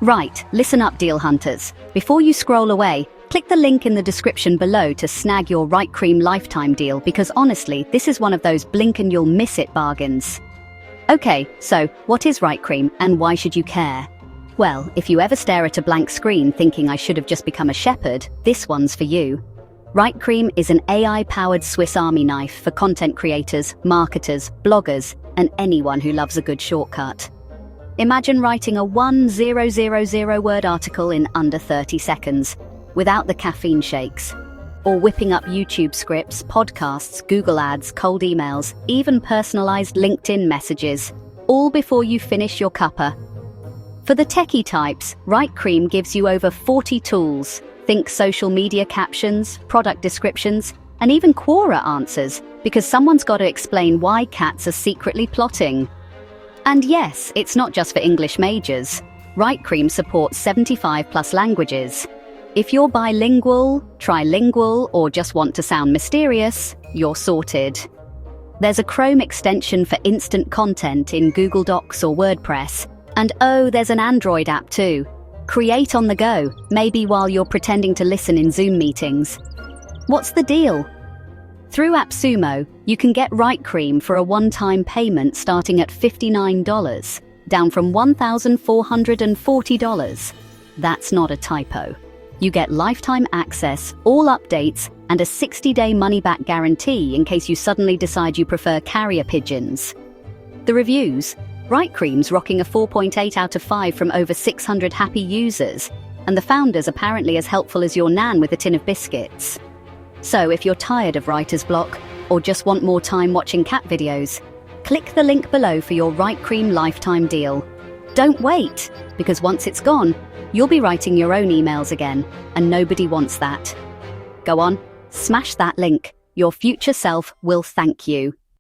Right, listen up, deal hunters. Before you scroll away, click the link in the description below to snag your Writecream lifetime deal, because honestly, this is one of those blink and you'll miss it bargains. Okay, so what is Writecream and why should you care? Well, if you ever stare at a blank screen thinking I should have just become a shepherd, this one's for you. Writecream is an AI-powered Swiss Army knife for content creators, marketers, bloggers, and anyone who loves a good shortcut. Imagine writing a 1000-word article in under 30 seconds, without the caffeine shakes. Or whipping up YouTube scripts, podcasts, Google ads, cold emails, even personalized LinkedIn messages, all before you finish your cuppa. For the techie types, Writecream gives you over 40 tools. Think social media captions, product descriptions, and even Quora answers, because someone's got to explain why cats are secretly plotting. And yes, it's not just for English majors. Writecream supports 75+ languages. If you're bilingual, trilingual, or just want to sound mysterious, you're sorted. There's a Chrome extension for instant content in Google Docs or WordPress. And oh, there's an Android app too. Create on the go, maybe while you're pretending to listen in Zoom meetings. What's the deal? Through AppSumo, you can get Writecream for a one-time payment starting at $59, down from $1,440. That's not a typo. You get lifetime access, all updates, and a 60-day money-back guarantee in case you suddenly decide you prefer carrier pigeons. The reviews: Writecream's rocking a 4.8 out of 5 from over 600 happy users, and the founder's apparently as helpful as your nan with a tin of biscuits. So if you're tired of writer's block, or just want more time watching cat videos, click the link below for your Writecream lifetime deal. Don't wait, because once it's gone, you'll be writing your own emails again, and nobody wants that. Go on, smash that link. Your future self will thank you.